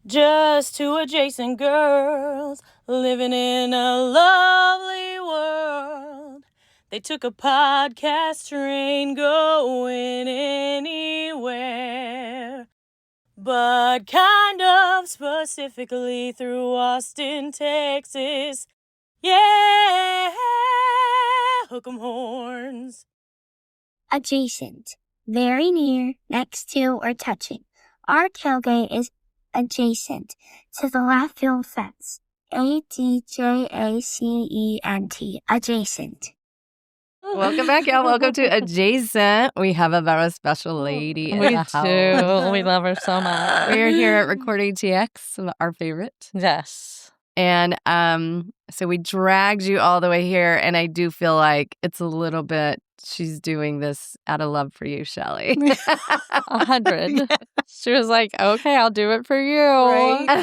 Just two adjacent girls living in a lovely world. They took a podcast train going anywhere, but kind of specifically through Austin, Texas. Yeah, hook 'em horns. Adjacent. Very near, next to, or touching. Our tailgate is adjacent to the left field fence. ADJACENT. Adjacent. Welcome back, y'all. Welcome to Adjacent. We have a very special lady in We the house. do. We love her so much. We're here at Recording TX, our favorite. Yes. And so we dragged you all the way here, and I do feel like it's a little bit, she's doing this out of love for you, Shelly. 100. She was like, okay, I'll do it for you.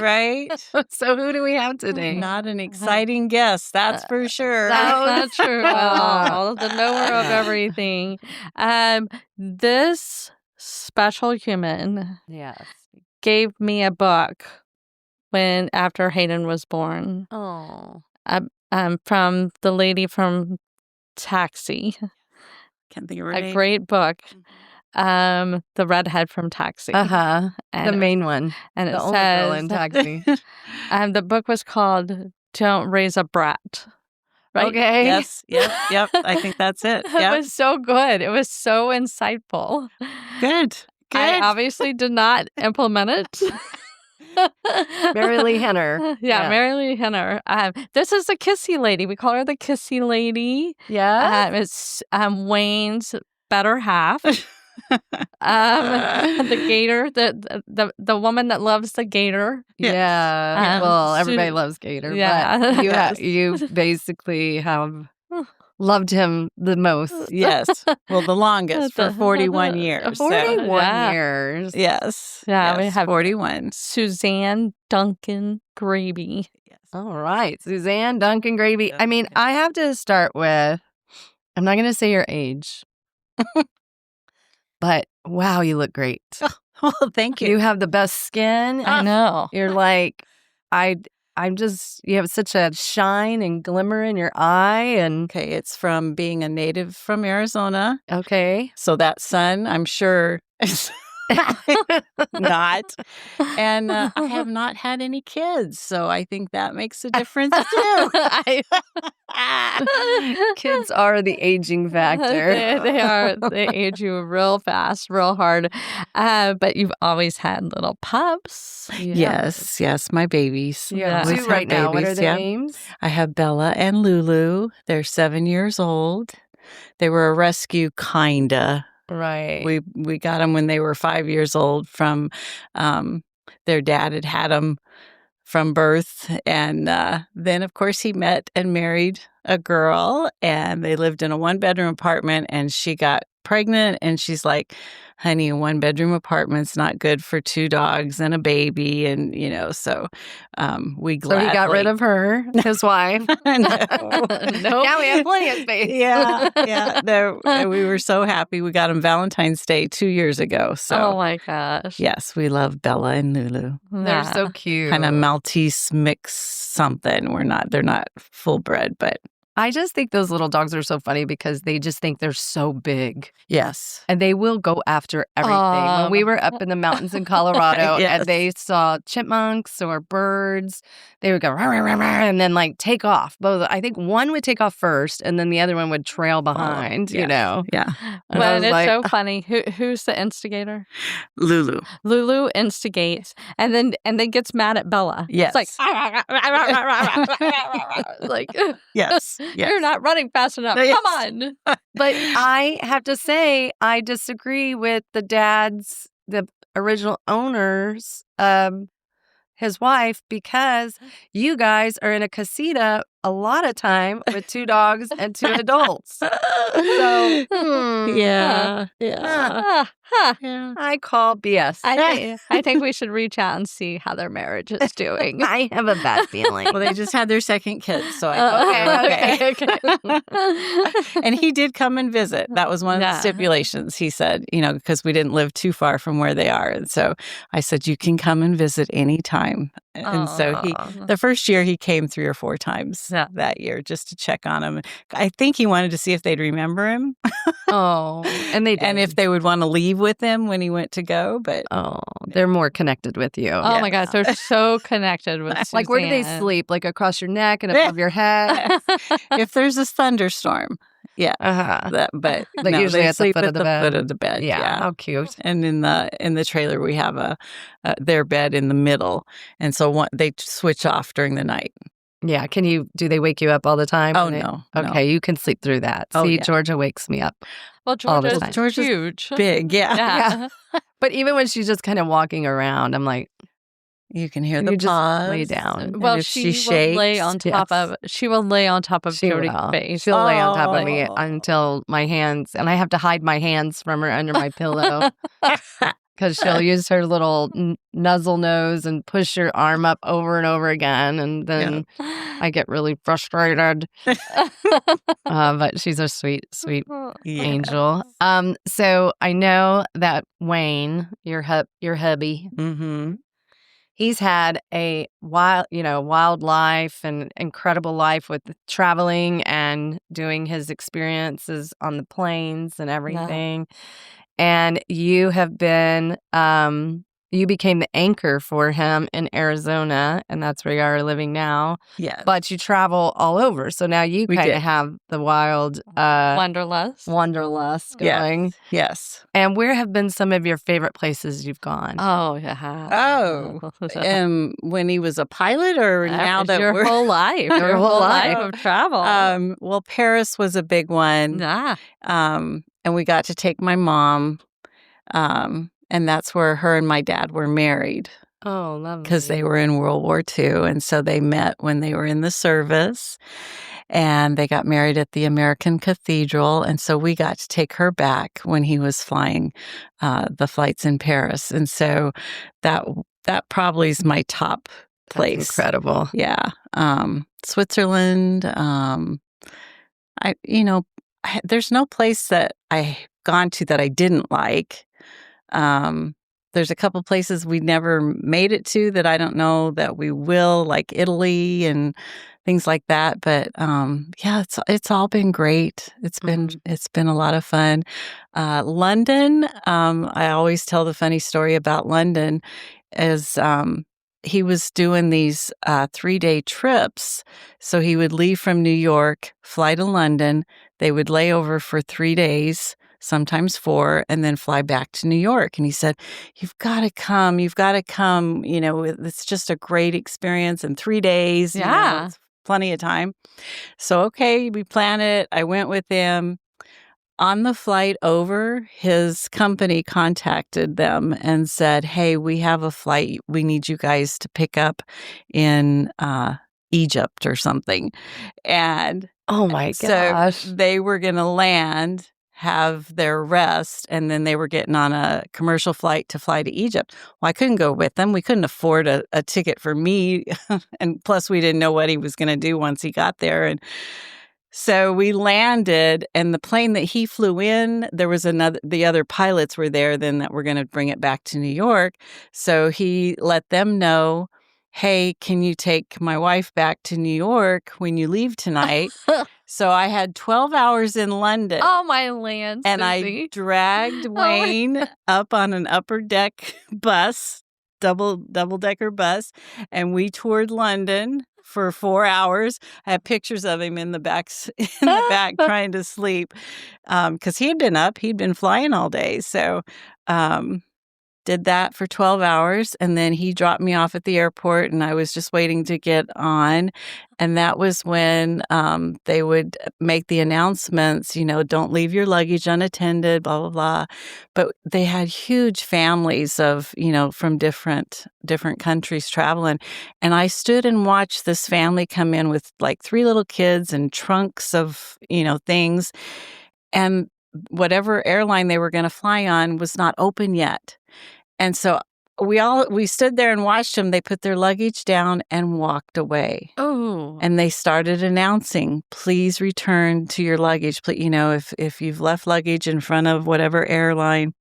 Right. So who do we have today? Not an exciting guest, that's for sure. That's not true at all. The knower of everything. This special human Yes. gave me a book after Hayden was born. Oh. From the lady from Taxi. Can't think of her A name. great book. The redhead from Taxi. The And main one. And it The only girl says in Taxi. the book was called "Don't Raise a Brat." Right? Okay. Yes. Yep. I think that's it. It Yep. was so good. It was so insightful. Good. I obviously did not implement it. Mary Lee Henner. Yeah, Mary Lee Henner. This is the kissy lady. We call her the kissy lady. Yeah. It's Wayne's better half. The gator, the woman that loves the gator. Yeah. Well, everybody Su- loves Gator. Yeah. But Yes. you basically have loved him the most. Yes. Well, the longest for 41 years. 41 Yeah. years. Yes. Yeah, we Yes, have 41. Suzanne Duncan Grabe. All right. Suzann, Duncan, Gravy. I mean, Okay. I have to start with, I'm not going to say your age, but wow, you look great. Well, thank You you. have the best skin. I know. You're like, you have such a shine and glimmer in your eye. And Okay, it's from being a native from Arizona. okay. So that sun, I'm sure, is not. And I have not had any kids. So I think that makes a difference too. Kids are the aging factor. They are. They age you real fast, real hard. But you've always had little pups. Yes, my babies. Yeah. Always Two have right now. What are babies, their yeah. names? I have Bella and Lulu. They're 7 years old. They were a rescue, kinda. Right. We got them when they were 5 years old from their dad had them from birth. And then, of course, he met and married a girl, and they lived in a one-bedroom apartment, and she got pregnant, and she's like, honey, a one-bedroom apartment's not good for two dogs and a baby. And, so we So he got rid of her, his wife. No. Now we have plenty of space. Yeah. We were so happy. We got them Valentine's Day 2 years ago. So, Oh my gosh. yes, we love Bella and Lulu. They're Yeah. so cute. Kind of Maltese mix something. They're not full bred, but I just think those little dogs are so funny because they just think they're so big. yes. And they will go after everything. When we were up in the mountains in Colorado Yes. and they saw chipmunks or birds, they would go rah, rah, rah, rah, and then like take off. Both, I think one would take off first and then the other one would trail behind, yeah. you know. Yeah. And I But was it's like, so funny. Who's the instigator? Lulu. Lulu instigates and then gets mad at Bella. Yes. It's like, Yes. you're not running fast enough. Yes. Come on. But I have to say, I disagree with the original owners, his wife, because you guys are in a casita a lot of time with 2 dogs and 2 adults. So, Yeah. I call BS. I think we should reach out and see how their marriage is doing. I have a bad feeling. Well, they just had their second kid, so I Okay. And he did come and visit. That was one of the stipulations. He said, because we didn't live too far from where they are. And so I said, you can come and visit anytime. And so the first year he came 3 or 4 times that year just to check on him. I think he wanted to see if they'd remember him. And they did. And if they would want to leave with him when he went to go. But they're more connected with you. Oh my gosh, they're so connected with Suzann. Like, where do they sleep? Like across your neck and above your head? If there's a thunderstorm. Yeah. But usually they at the sleep foot at of the the bed. foot of the bed. Yeah. How cute. And in the trailer, we have their bed in the middle. And so they switch off during the night. Yeah. Do they wake you up all the time? Oh, no. Okay. You can sleep through that. Oh, See, yeah. Georgia wakes me up. Well, Georgia's huge. Big. Yeah. But even when she's just kind of walking around, I'm like, you can hear the just pause. lay down. Well, if she shakes, will lay on top of Jody's face. She'll lay on top of me until my hands, and I have to hide my hands from her under my pillow because she'll use her little nuzzle nose and push her arm up over and over again, and then I get really frustrated. But she's a sweet, sweet angel. So I know that Wayne, your hubby, he's had a wild life and incredible life with traveling and doing his experiences on the plains and everything. And you have been, you became the anchor for him in Arizona, and that's where you are living now. Yes. But you travel all over. So now you kind of have the wild Wanderlust going. Yes. And where have been some of your favorite places you've gone? Oh, yeah. Oh. When he was a pilot, or now that your whole life. Your whole life of travel. Well, Paris was a big one. Yeah. And we got to take my mom. And that's where her and my dad were married. Oh, lovely. Because they were in World War II. And so they met when they were in the service. And they got married at the American Cathedral. And so we got to take her back when he was flying the flights in Paris. And so that probably is my top place. That's incredible. Yeah. Switzerland. There's no place that I've gone to that I didn't like. There's a couple places we never made it to that I don't know that we will, like Italy and things like that. But it's all been great. It's been a lot of fun. London, I always tell the funny story about London is he was doing these 3-day trips. So he would leave from New York, fly to London. They would lay over for 3 days, sometimes 4, and then fly back to New York. And he said, you've got to come. It's just a great experience in 3 days. Yeah. It's plenty of time. So, okay, we planned it. I went with him. On the flight over, his company contacted them and said, hey, we have a flight we need you guys to pick up in Egypt or something. And oh my gosh. So they were going to land, have their rest, and then they were getting on a commercial flight to fly to Egypt. Well, I couldn't go with them. We couldn't afford a ticket for me. And plus, we didn't know what he was going to do once he got there. And so we landed, and the plane that he flew in, the other pilots were there then that were going to bring it back to New York. So he let them know, hey, can you take my wife back to New York when you leave tonight? So I had 12 hours in London. Oh, my land, and Susie. I dragged Wayne up on an upper deck bus, double-decker bus, and we toured London for 4 hours. I have pictures of him in the back trying to sleep because he had been up. He'd been flying all day. So did that for 12 hours, and then he dropped me off at the airport, and I was just waiting to get on. And that was when they would make the announcements, don't leave your luggage unattended, blah, blah, blah. But they had huge families of, from different countries traveling. And I stood and watched this family come in with like 3 little kids and trunks of, things. And whatever airline they were going to fly on was not open yet. And so we stood there and watched them. They put their luggage down and walked away. Oh. And they started announcing, please return to your luggage. If you've left luggage in front of whatever airline,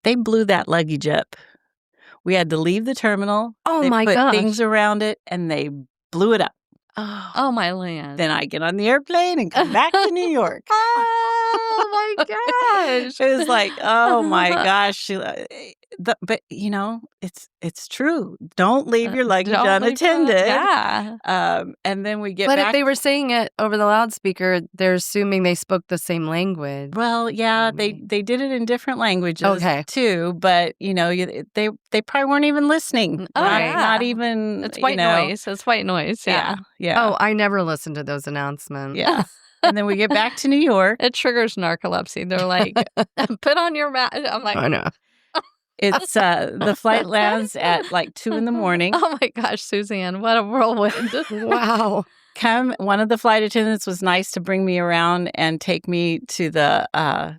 they blew that luggage up. We had to leave the terminal. Oh, they my put gosh. things around it, and they blew it up. Oh, my land. Then I get on the airplane and come back to New York. Oh, my gosh. It was like, oh, my gosh. But, it's true. Don't leave your luggage unattended. Yeah. And then we get But back. if they were saying it over the loudspeaker, they're assuming they spoke the same language. Well, yeah, they did it in different languages too, but they probably weren't even listening. Oh, yeah. Not even. It's white noise. It's white noise. Yeah. Yeah. Oh, I never listened to those announcements. Yeah. And then we get back to New York. It triggers narcolepsy. They're like, put on your mask. I'm like, I know. It's the flight lands at like 2 a.m. Oh my gosh, Suzann, what a whirlwind. Wow. One of the flight attendants was nice to bring me around and take me to the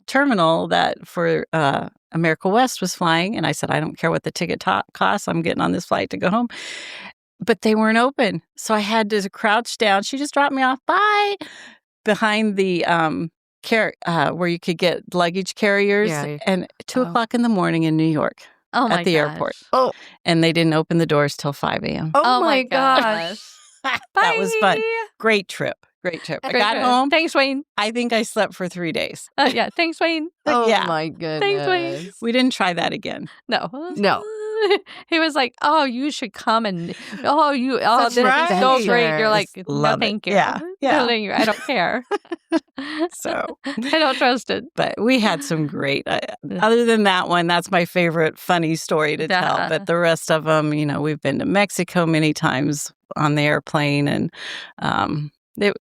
terminal that for America West was flying. And I said, I don't care what the ticket costs. I'm getting on this flight to go home. But they weren't open. So I had to crouch down. She just dropped me off. Bye. Behind the where you could get luggage carriers. Yeah. And 2 o'clock in the morning in New York. Oh my At the gosh. airport. Oh. And they didn't open the doors till 5 a.m. Oh, my gosh. That was fun. Bye. Great trip. Great trip. I Great got trip. home. Thanks, Wayne. I think I slept for 3 days. Yeah, thanks, Wayne. Oh, Yeah. my goodness. Thanks, Wayne. We didn't try that again. No. No. He was like, "Oh, you should come and That's this is so right. great." You're like, "No, Love it. thank you. Yeah. No, thank you. I don't care. So, I don't trust it." but we had some great, other than that one, that's my favorite funny story to Yeah. tell. But the rest of them, we've been to Mexico many times on the airplane, and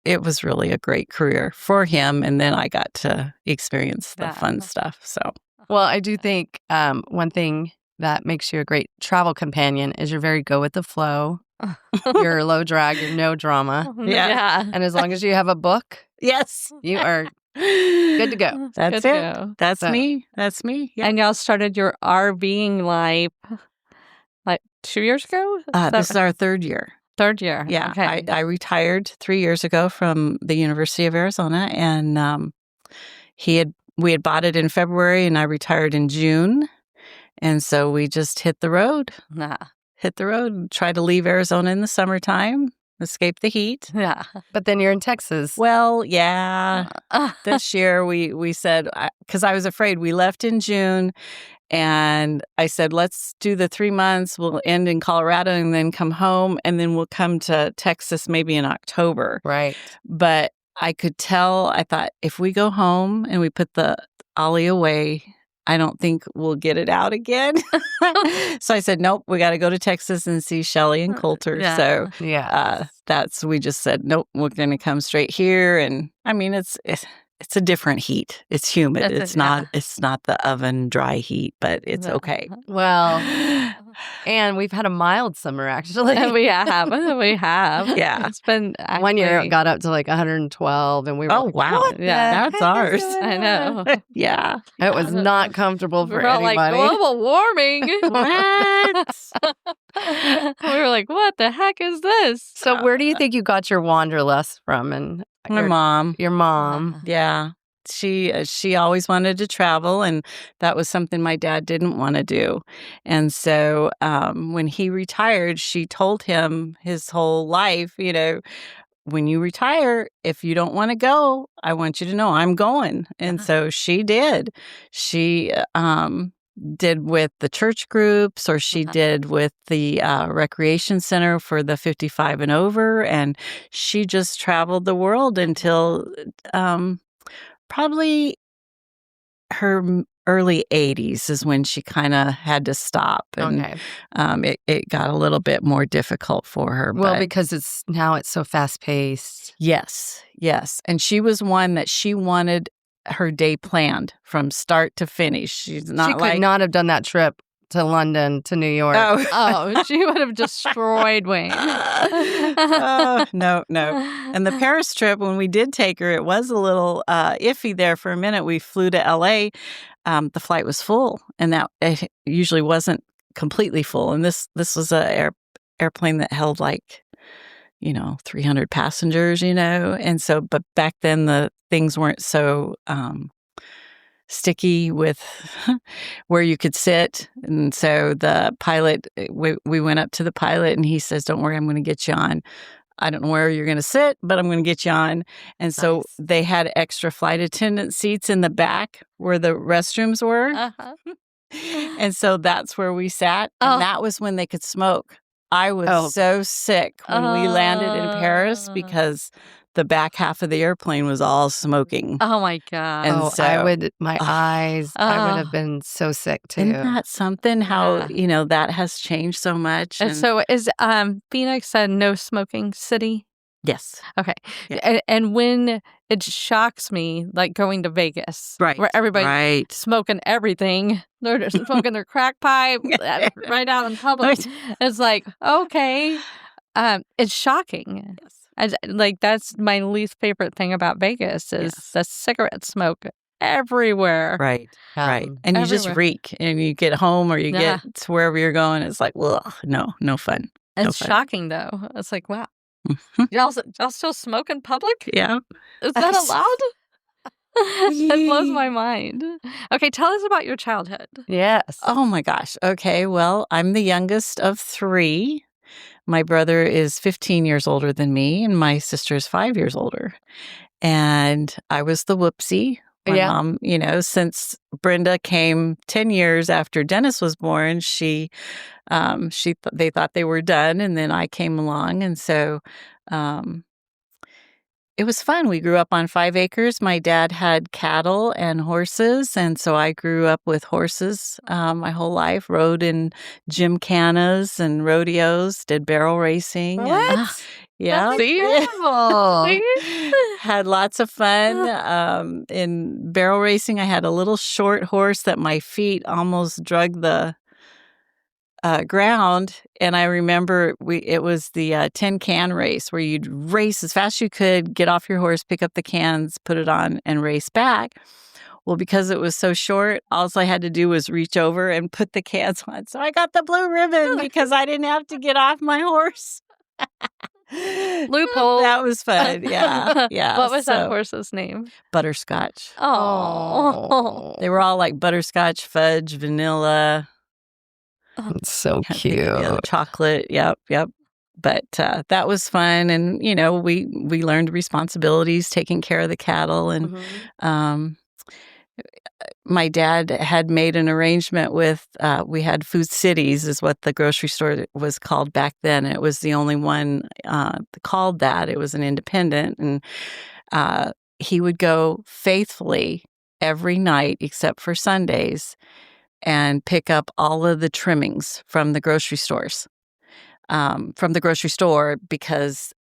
it was really a great career for him. And then I got to experience the fun stuff. So, Well, I do think one thing that makes you a great travel companion is you're very go with the flow. You're low drag, you're no drama. Yeah. And as long as you have a book, yes. you are good to go. That's Good to it. go. That's So- me. That's me. Yeah. And y'all started your RVing life like 2 years ago? This is our 3rd year. 3rd year. Yeah. Okay. I retired 3 years ago from the University of Arizona, and we had bought it in February, and I retired in June. And so we just hit the road, and try to leave Arizona in the summertime, escape the heat. Yeah. But then you're in Texas. Well, yeah. This year we said, because I was afraid, we left in June, and I said, let's do the 3 months. We'll end in Colorado and then come home, and then we'll come to Texas maybe in October. Right. But I could tell, I thought, if we go home and we put the Ollie away, I don't think we'll get it out again. So I said, nope, we got to go to Texas and see Shelley and Coulter. Yeah. So Yeah. we just said, nope, we're going to come straight here. And I mean, it's a different heat. It's humid. It's not the oven dry heat, but it's okay. Well, and we've had a mild summer, actually. We have. We have. Yeah. It's been One year actually- it got up to like 112, and we were Oh, like, wow. what the Yeah. heck That's ours. is going I know. on? Yeah. It was not comfortable for We're all like, anybody. global warming. What? We were like, what the heck is this? So where do you think you got your wanderlust from? And My mom. Your mom. Yeah. She always wanted to travel, and that was something my dad didn't want to do. And so when he retired, she told him his whole life, when you retire, if you don't want to go, I want you to know I'm going. And so she did. She did with the church groups, or she did with the recreation center for the 55 and over. And she just traveled the world until probably her early 80s is when she kind of had to stop. And it got a little bit more difficult for her. Well, but because it's so fast paced. yes. And she was one that she wanted her day planned from start to finish. She's not She could not have done that trip to London, to New York. Oh, she would have destroyed Wayne. No. And the Paris trip, when we did take her, it was a little iffy there for a minute. We flew to LA. The flight was full, and that it usually wasn't completely full. And this was a airplane that held 300 passengers, And so, but back then the things weren't so sticky with where you could sit. And so the pilot, we went up to the pilot and he says, "Don't worry, I'm going to get you on. I don't know where you're going to sit, but I'm going to get you on." And so they had extra flight attendant seats in the back where the restrooms were. Uh-huh. And so that's where we sat. And that was when they could smoke. I was so sick when we landed in Paris because the back half of the airplane was all smoking. Oh my God. And so I would have been so sick too. Isn't that something how, that has changed so much? And so is Phoenix a no smoking city? Yes. Okay. Yeah. And when it shocks me, like going to Vegas, where everybody's smoking everything, they're smoking their crack pipe right out in public. It's like, okay, it's shocking. Yes. That's my least favorite thing about Vegas is the cigarette smoke everywhere. Right. And you just reek, and you get home or you get to wherever you're going. It's like, well, no fun. It's shocking though. It's like, wow. Y'all still smoke in public? Yeah. Is that allowed? That blows my mind. Okay, tell us about your childhood. Yes. Oh my gosh. Okay, well, I'm the youngest of 3. My brother is 15 years older than me, and my sister is 5 years older. And I was the whoopsie. My mom, since Brenda came 10 years after Dennis was born, they thought they were done, and then I came along, and so it was fun. We grew up on 5 acres. My dad had cattle and horses, and so I grew up with horses my whole life. Rode in gymkhanas and rodeos, did barrel racing. What? Yeah. Beautiful. Had lots of fun. In barrel racing, I had a little short horse that my feet almost drug the ground. And I remember it was the 10 can race where you'd race as fast as you could, get off your horse, pick up the cans, put it on, and race back. Well, because it was so short, all I had to do was reach over and put the cans on. So I got the blue ribbon because I didn't have to get off my horse. Loophole. That was fun. Yeah. What was that horse's name? Butterscotch. Oh. They were all like butterscotch, fudge, vanilla. It's so cute. Chocolate. Yep. But that was fun. And, we learned responsibilities, taking care of the cattle. And my dad had made an arrangement with, we had Food Cities is what the grocery store was called back then. It was the only one called that. It was an independent. And he would go faithfully every night except for Sundays and pick up all of the trimmings from the grocery stores, because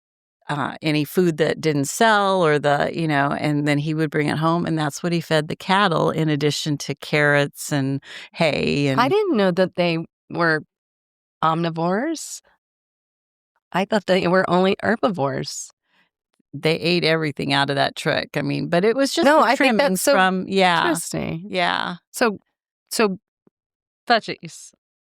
any food that didn't sell or and then he would bring it home, and that's what he fed the cattle in addition to carrots and hay. And I didn't know that they were omnivores. I thought they were only herbivores. They ate everything out of that truck. I mean, but it was just I think trimmings that's so from, interesting. Yeah. So veggies.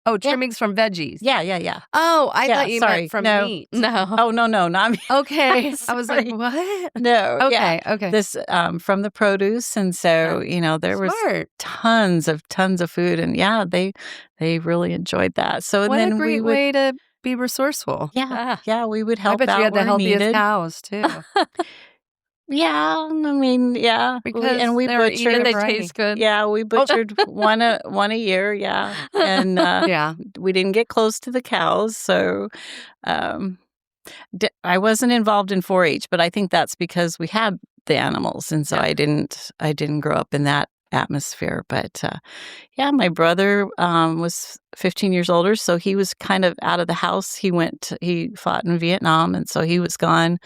Oh, trimmings from veggies. Yeah. Oh, I thought you meant from meat. No. Oh, no, not meat. Okay. I was like, what? No. Okay. This from the produce, and so there was tons of food, and they really enjoyed that. So what then a great way to be resourceful. Yeah, we would help. I bet out you had the where healthiest needed. cows too. Yeah, I mean, because we butchered. And they taste good. Yeah, we butchered one a year. Yeah, and we didn't get close to the cows, so I wasn't involved in 4-H, but I think that's because we had the animals, and so I didn't grow up in that atmosphere. But yeah, my brother was 15 years older, so he was kind of out of the house. He fought in Vietnam, and so he was gone,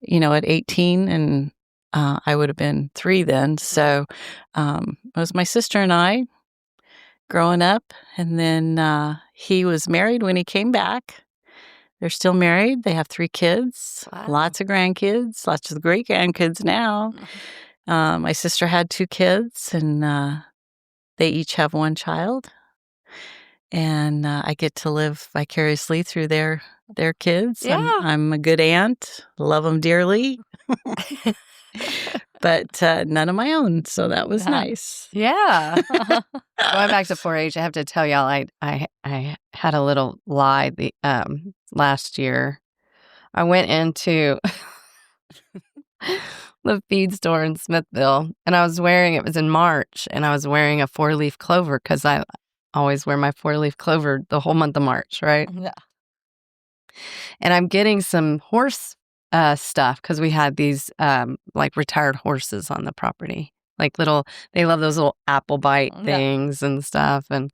at 18, and I would have been 3 then. So it was my sister and I growing up, and then he was married when he came back. They're still married. They have 3 kids, lots of grandkids, lots of great grandkids now. My sister had 2 kids, and they each have 1 child. And I get to live vicariously through their kids. Yeah. I'm a good aunt, love them dearly, but none of my own. So that was nice. Yeah. Going back to 4-H, I have to tell y'all, I had a little lie last year. I went into the feed store in Smithville, and it was in March, and I was wearing a 4-leaf clover because I always wear my 4-leaf clover the whole month of March, right? Yeah. And I'm getting some horse stuff because we had these like retired horses on the property. Like they love those little apple bite things and stuff. And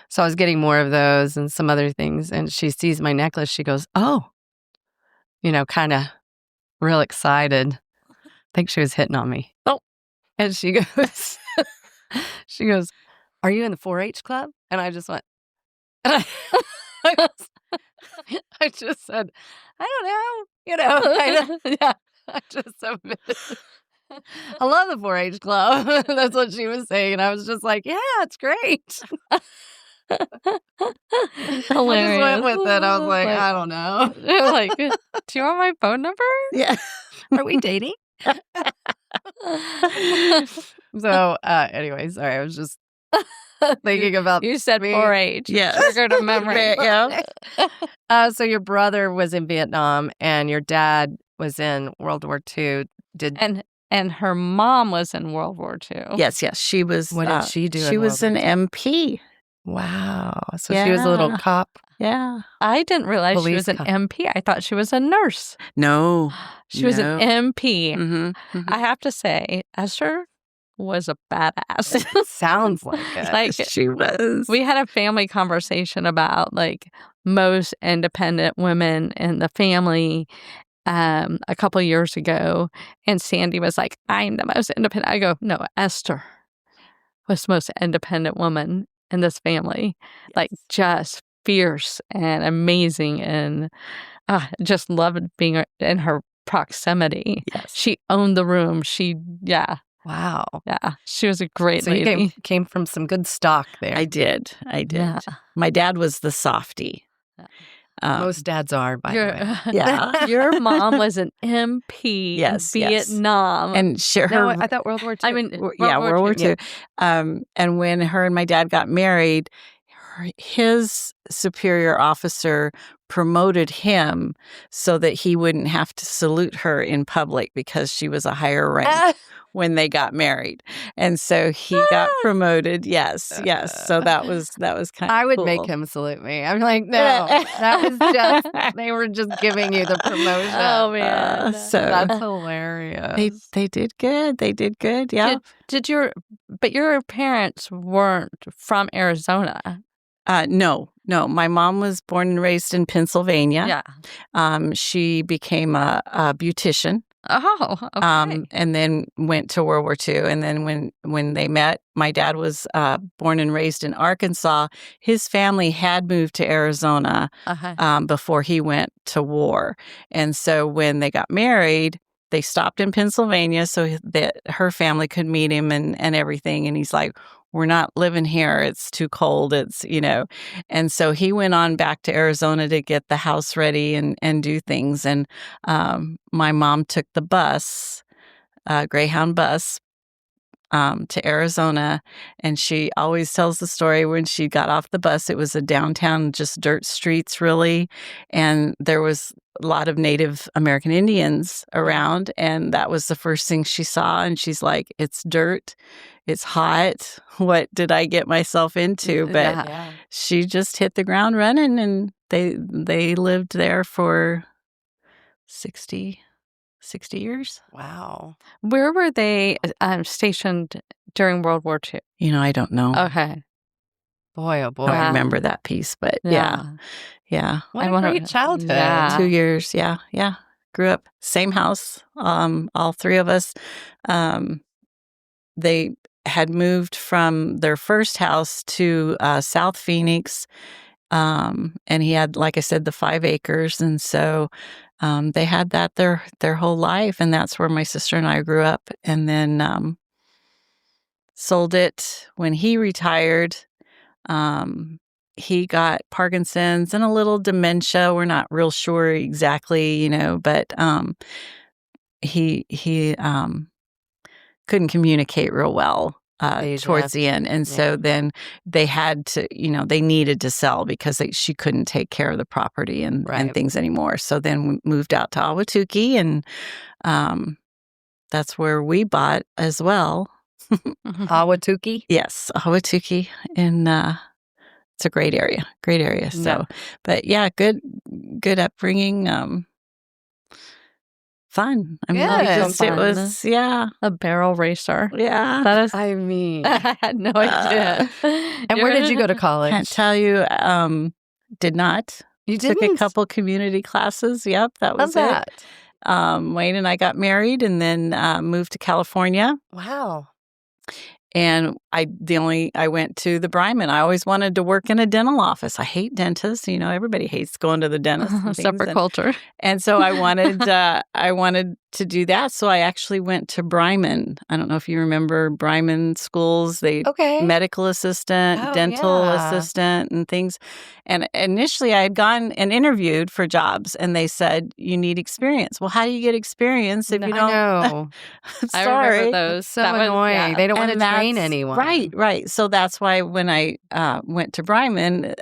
so I was getting more of those and some other things. And she sees my necklace. She goes, "Oh," kind of real excited. I think she was hitting on me. Oh, and she goes, "Are you in the 4-H club?" And I just went, I just said, "I don't know," yeah. I just admitted. I love the 4-H club. That's what she was saying. And I was just like, yeah, it's great. Hilarious. I just went with it. I was like, I don't know. Like, do you want my phone number? Yeah. Are we dating? So, anyway, sorry. I was just thinking about You said me. 4-H. Yes. Triggered a memory. Yeah. So your brother was in Vietnam and your dad was in World War II. And her mom was in World War II. Yes. She was. What did she do? She was an MP. Wow. So she was a little cop. Yeah. I didn't realize she was an cop. MP. I thought she was a nurse. No. She was an MP. Mm-hmm. I have to say, Esther was a badass. Sounds like it. Like, she was. We had a family conversation about like most independent women in the family a couple of years ago, and Sandy was like, "I'm the most independent." I go, "No, Esther was the most independent woman in this family." Yes. Like just fierce and amazing, and just loved being in her proximity. Yes. She owned the room. Wow. Yeah. She was a great lady. You came from some good stock there. I did. Yeah. My dad was the softie. Most dads are, by the way. Yeah. Your mom was an MP in Vietnam. And I thought World War II. I mean, World War II. And when her and my dad got married, his superior officer promoted him so that he wouldn't have to salute her in public because she was a higher rank when they got married. And so he got promoted. Yes. So that was kind of I would cool. make him salute me. I'm like, no, that was just, they were just giving you the promotion. Oh, man. So that's hilarious. They did good. They did good. Yeah. But your parents weren't from Arizona. No. My mom was born and raised in Pennsylvania. Yeah. She became a beautician. Oh, okay. And then went to World War II. And then when they met, my dad was born and raised in Arkansas. His family had moved to Arizona before he went to war. And so when they got married, they stopped in Pennsylvania so that her family could meet him and everything. And he's like, "We're not living here. It's too cold. It's, And so he went on back to Arizona to get the house ready and do things. And my mom took the bus, Greyhound bus, to Arizona. And she always tells the story when she got off the bus. It was a downtown, just dirt streets, really. And there was a lot of Native American Indians around. And that was the first thing she saw. And she's like, "It's dirt. It's hot. What did I get myself into?" But she just hit the ground running, and they lived there for 60 60 years. Wow. Where were they stationed during World War II? I don't know. Okay. Boy, oh boy. I don't remember that piece, but yeah. What a great childhood. Yeah. 2 years. Yeah. Grew up same house. All three of us. They had moved from their first house to South Phoenix, and he had, like I said, the 5 acres, and so they had that their whole life, and that's where my sister and I grew up, and then sold it when he retired. He got Parkinson's and a little dementia. We're not real sure exactly, but he couldn't communicate real well towards the end. And so then they had to, they needed to sell because she couldn't take care of the property and things anymore. So then we moved out to Ahwatukee, and that's where we bought as well. Ahwatukee? Yes, Ahwatukee. And it's a great area. So, but yeah, good upbringing. Fun. I mean, it was a barrel racer. Yeah. That is, I mean, I had no idea. And where did you go to college? Can't tell you. Did not. You took a couple community classes. Yep, that was it. Wayne and I got married and then moved to California. Wow. And I went to the Bryman. I always wanted to work in a dental office. I hate dentists. Everybody hates going to the dentist. Separate culture. And so I wanted to do that. So I actually went to Bryman. I don't know if you remember Bryman schools. Medical assistant, dental assistant, and things. And initially I had gone and interviewed for jobs, and they said, you need experience. Well, how do you get experience if you don't? I know. Sorry. I remember those. So annoying. They don't want to train anyone. Right. So that's why when I went to Bryman,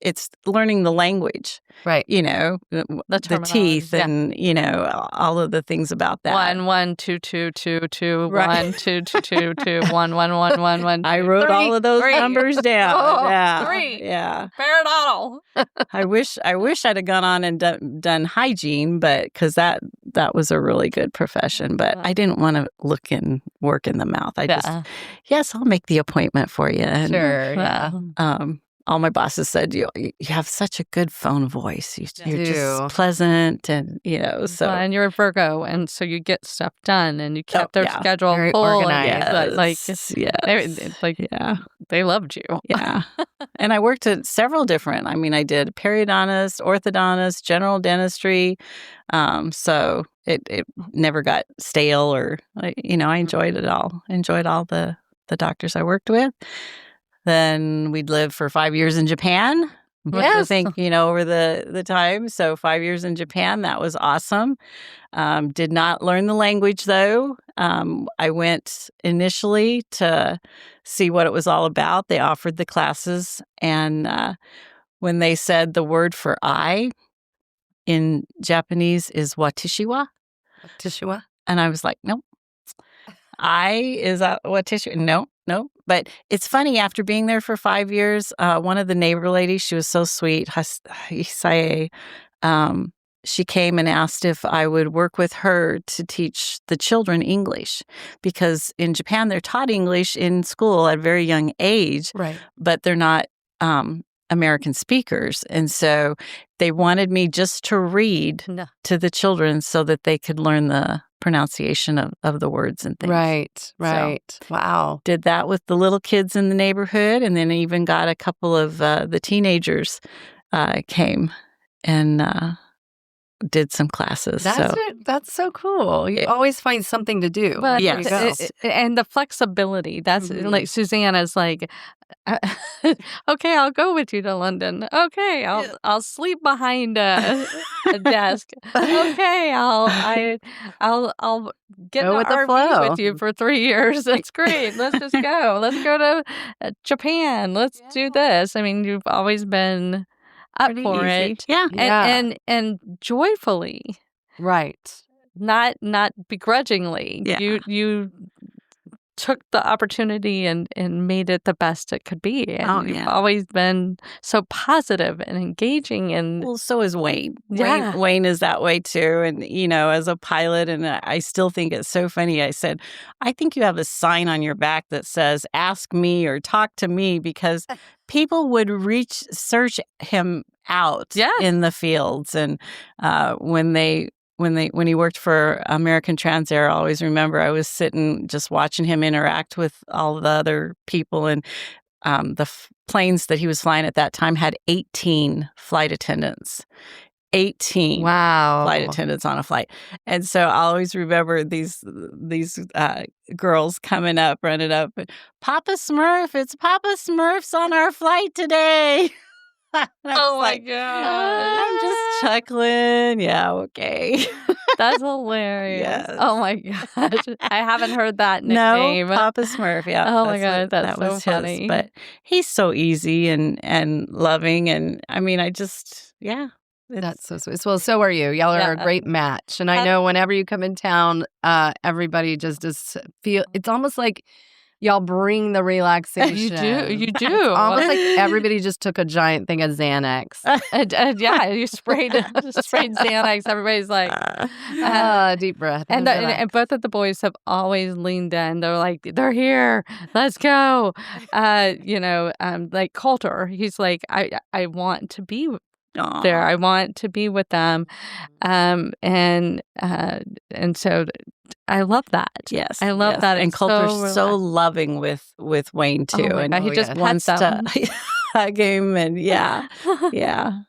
it's learning the language. Right. The teeth and, all of the things about that. 1 1 2 2 2 2 1 2 2 2 2 1 1 1 1 1. I wrote all of those numbers down. Oh, yeah. 3. Yeah. Periodontal. I wish I'd have gone on and done hygiene, but because that was a really good profession. But I didn't want to work in the mouth. I just, yes, I'll make the appointment for you. And, Sure. Yeah. All my bosses said, you have such a good phone voice. You're just pleasant and, so. And you're a Virgo, and so you get stuff done, and you kept their schedule very full. organized. They loved you. Yeah. And I worked at several different, I did periodontist, orthodontist, general dentistry. So it never got stale or, I enjoyed it all. Enjoyed all the doctors I worked with. Then we'd lived for 5 years in Japan. I think, over the time. So 5 years in Japan, that was awesome. Did not learn the language, though. I went initially to see what it was all about. They offered the classes. And when they said the word for I in Japanese is watishiwa. Watishiwa? And I was like, nope. I is watishiwa. No. But it's funny, after being there for 5 years, one of the neighbor ladies, she was so sweet, Hisaye, she came and asked if I would work with her to teach the children English. Because in Japan, they're taught English in school at a very young age, but they're not American speakers. And so they wanted me just to read to the children so that they could learn the pronunciation of the words and things. Right. So, Wow. did that with the little kids in the neighborhood, and then even got a couple of the teenagers came and did some classes. That's so cool. You always find something to do. But yes. And the flexibility, that's like Suzann is like, okay, I'll go with you to London. Okay, I'll sleep behind a desk. Okay, I'll get in the RV with you for 3 years. That's great. Let's just go. Let's go to Japan. Let's do this. You've always been up for it. Yeah. And joyfully. Right. Not begrudgingly. Yeah. You took the opportunity and made it the best it could be. And you've yeah. always been so positive and engaging. And Well, so is Wayne. Yeah. Wayne is that way too. And, as a pilot, and I still think it's so funny. I said, I think you have a sign on your back that says, ask me or talk to me, because people would search him out in the fields. And when he worked for American Trans Air, I always remember I was sitting just watching him interact with all the other people, and the planes that he was flying at that time had 18 flight attendants. 18 flight attendants on a flight. And so I always remember these girls coming up, running up, Papa Smurf, it's Papa Smurf's on our flight today. Oh my God. I'm just chuckling. Yeah, okay. That's hilarious. Yes. Oh my gosh. I haven't heard that nickname. No, Papa Smurf. Yeah. Oh my God. That was so funny. his. But he's so easy and loving. And I mean, that's so sweet. Well, so are you. Y'all are a great match. And I know whenever you come in town, everybody just feel, it's almost like y'all bring the relaxation. You do. It's almost like everybody just took a giant thing of Xanax. You sprayed Xanax. Everybody's like, deep breath. And both of the boys have always leaned in. They're like, they're here. Let's go. Like Coulter, he's like, I want to be there. I want to be with them. And so I love that. Yes. I love that. And Coulter's so loving with Wayne too. Oh, and he just wants to hug him, and very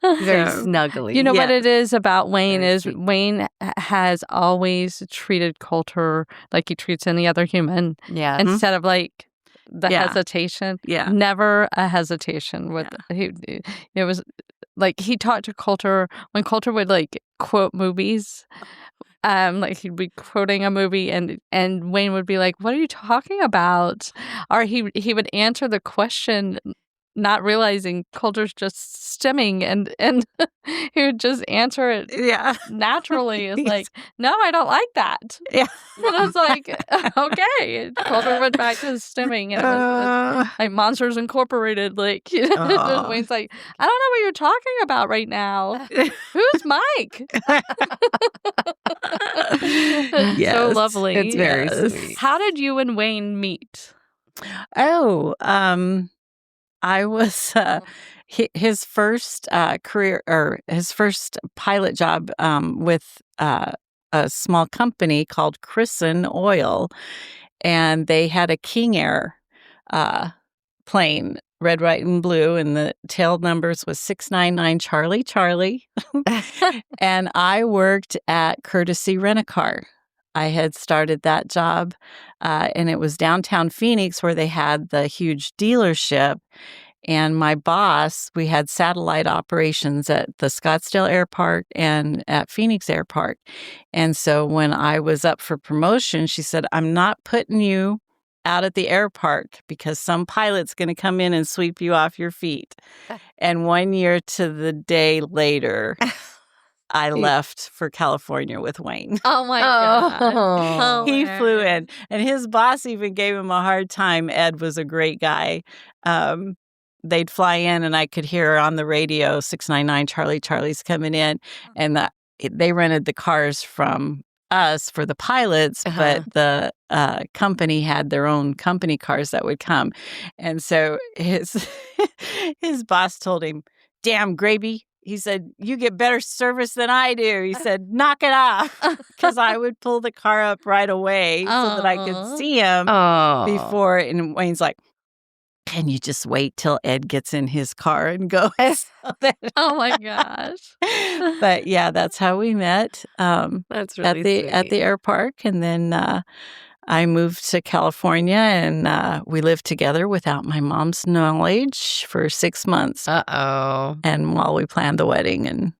snuggly. You know what it is about Wayne is Wayne has always treated Coulter like he treats any other human. Yeah. Instead of like the hesitation. Yeah. Never a hesitation with it was like he talked to Coulter when Coulter would like quote movies. Like he'd be quoting a movie and Wayne would be like, "What are you talking about?" Or he would answer the question not realizing Coulter's just stimming, and he would just answer it naturally. It's like, no, I don't like that. Yeah. And I was like, okay. Coulter went back to stimming, and it was like Monsters Incorporated. Like, Wayne's like, I don't know what you're talking about right now. Who's Mike? Yes. So lovely. It's very sweet. How did you and Wayne meet? I was his first career, or his first pilot job with a small company called Christen Oil, and they had a King Air plane, red, white, and blue, and the tail numbers was 699 Charlie Charlie. And I worked at Courtesy Rent-A-Car. I had started that job, and it was downtown Phoenix where they had the huge dealership. And my boss, we had satellite operations at the Scottsdale Airport and at Phoenix Airport. And so when I was up for promotion, she said, I'm not putting you out at the airport because some pilot's going to come in and sweep you off your feet. And 1 year to the day later, I left for California with Wayne. Oh my God. He flew in, and his boss even gave him a hard time. Ed was a great guy. They'd fly in, and I could hear on the radio 699 Charlie Charlie's coming in, and they rented the cars from us for the pilots, but the company had their own company cars that would come. And so his boss told him, "Damn, Grabe." He said, "You get better service than I do." He said, "Knock it off." Because I would pull the car up right away so that I could see him before. And Wayne's like, "Can you just wait till Ed gets in his car and goes?" Oh my gosh. But yeah, that's how we met. That's really at the airport. And then I moved to California, and we lived together without my mom's knowledge for 6 months. And while we planned the wedding and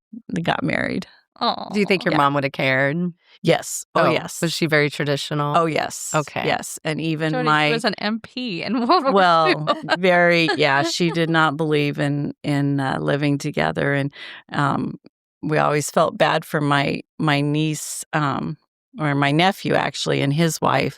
got married. Oh. Do you think your mom would have cared? Yes. Oh, yes. Was she very traditional? Oh, yes. Okay. Yes. And even Jody, she was an MP in World War well, II. very, yeah. She did not believe in living together. And we always felt bad for my niece, or my nephew actually, and his wife,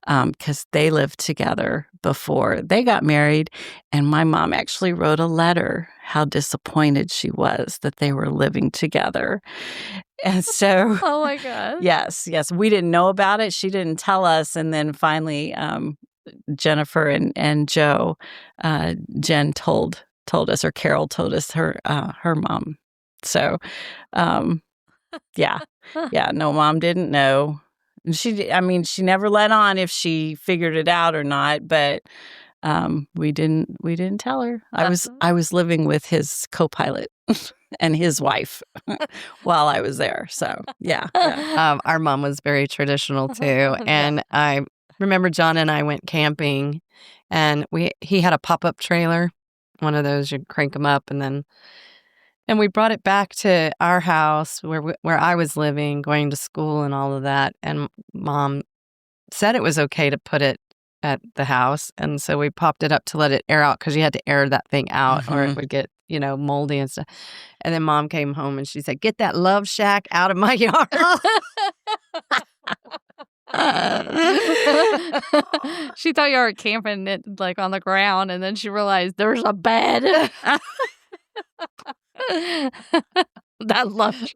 because they lived together before they got married. And my mom actually wrote a letter how disappointed she was that they were living together. And so, Oh my God. yes, we didn't know about it. She didn't tell us. And then finally, Jennifer and Joe, Jen told us, or Carol told us, her mom. So, yeah, no, Mom didn't know. She never let on if she figured it out or not, but we didn't tell her. I was living with his co-pilot and his wife while I was there. So yeah. Our mom was very traditional too, and I remember John and I went camping, and he had a pop-up trailer, one of those you crank them up, and we brought it back to our house where I was living, going to school and all of that. And Mom said it was okay to put it at the house. And so we popped it up to let it air out, because you had to air that thing out or it would get, moldy and stuff. And then Mom came home and she said, "Get that love shack out of my yard." She thought you were camping it like on the ground, and then she realized there's a bed. That love. She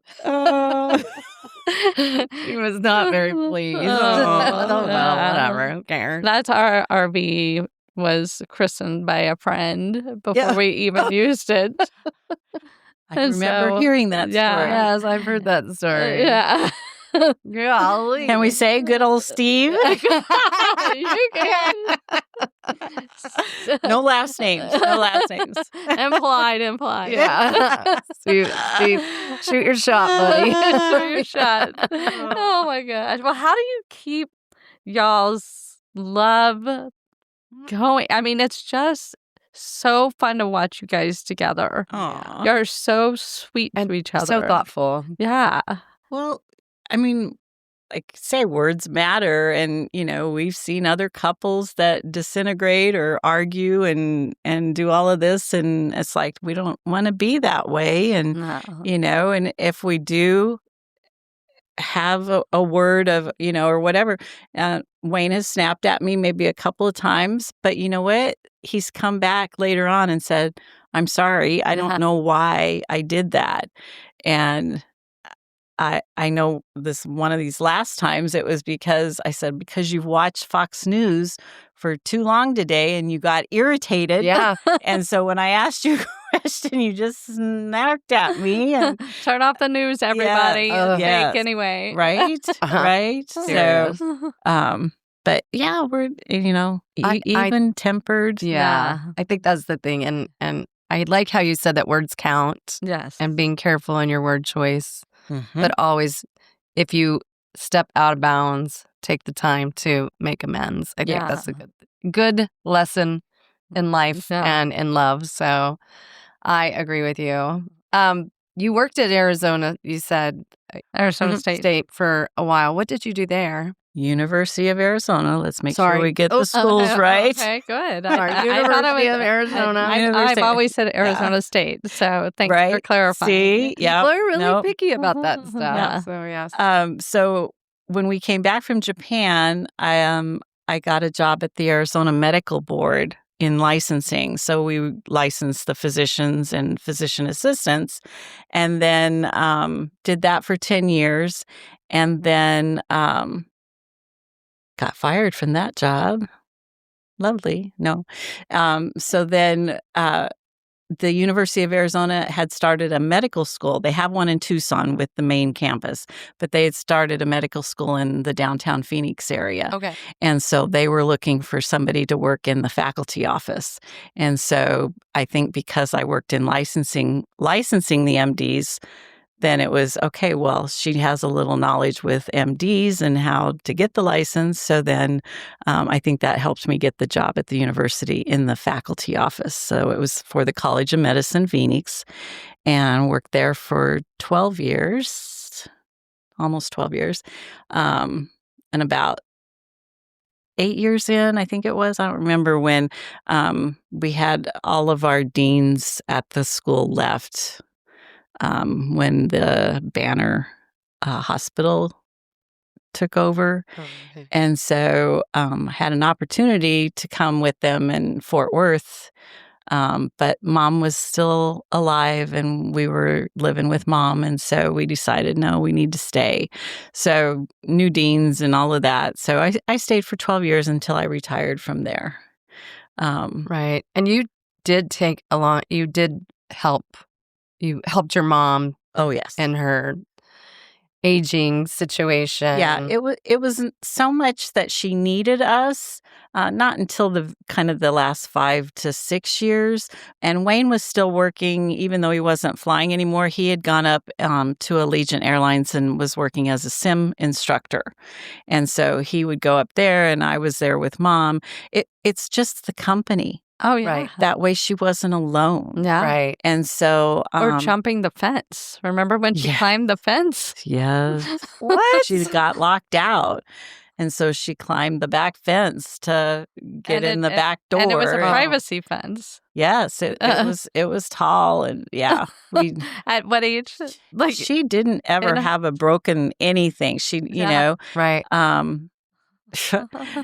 was not very pleased. Well, whatever. Who cares? That's our RV was christened by a friend before we even used it. I remember hearing that story. Yes, I've heard that story. Yeah. Golly. Can we say good old Steve? You can. No last names. Implied. Yeah. Steve, shoot your shot, buddy. Shoot your shot. Oh my gosh. Well, how do you keep y'all's love going? I mean, it's just so fun to watch you guys together. Aww. You're so sweet to each other. So thoughtful. Yeah. Well, I mean, like, say words matter, and we've seen other couples that disintegrate or argue and do all of this, and it's like we don't want to be that way, and and if we do have a word of or whatever, Wayne has snapped at me maybe a couple of times, but you know what? He's come back later on and said, "I'm sorry, I don't know why I did that," and I know this one of these last times it was because I said, "Because you've watched Fox News for too long today and you got irritated." Yeah. And so when I asked you a question, you just snapped at me and turn off the news, everybody. Yes. Fake anyway. Right? Right? Serious. So but yeah, we're even tempered. Yeah. I think that's the thing. And I like how you said that words count. Yes. And being careful in your word choice. Mm-hmm. But always, if you step out of bounds, take the time to make amends. I think that's a good lesson in life and in love. So I agree with you. You worked at Arizona, you said. Arizona State for a while. What did you do there? University of Arizona. Let's make sure we get the schools right. Okay, good. University of Arizona. I've always said Arizona State, so thanks for clarifying. See, yeah, people are really picky about that stuff. Yeah. So yes. So when we came back from Japan, I got a job at the Arizona Medical Board in licensing. So we licensed the physicians and physician assistants, and then did that for 10 years, and then got fired from that job. Lovely. No. So then the University of Arizona had started a medical school. They have one in Tucson with the main campus, but they had started a medical school in the downtown Phoenix area. Okay. And so they were looking for somebody to work in the faculty office. And so I think because I worked in licensing the MDs, then it was, okay, well, she has a little knowledge with MDs and how to get the license. So then I think that helped me get the job at the university in the faculty office. So it was for the College of Medicine, Phoenix, and worked there for 12 years, almost 12 years. And about 8 years in, I think it was, I don't remember when, we had all of our deans at the school left. When the Banner Hospital took over. And so had an opportunity to come with them in Fort Worth. But Mom was still alive and we were living with Mom. And so we decided, no, we need to stay. So new deans and all of that. So I stayed for 12 years until I retired from there. Right. And you did you helped your mom. Oh, yes. In her aging situation. Yeah, it wasn't so much that she needed us, not until the last 5 to 6 years. And Wayne was still working, even though he wasn't flying anymore. He had gone up to Allegiant Airlines and was working as a sim instructor. And so he would go up there and I was there with Mom. It's just the company. Oh, yeah. Right. That way she wasn't alone. Yeah. Right. And so... or jumping the fence. Remember when she climbed the fence? Yes. What? She got locked out. And so she climbed the back fence to get in the back door. And it was a privacy fence. Yes, it was tall. And yeah. At what age? Like she didn't ever have a broken anything. She, you know. Right.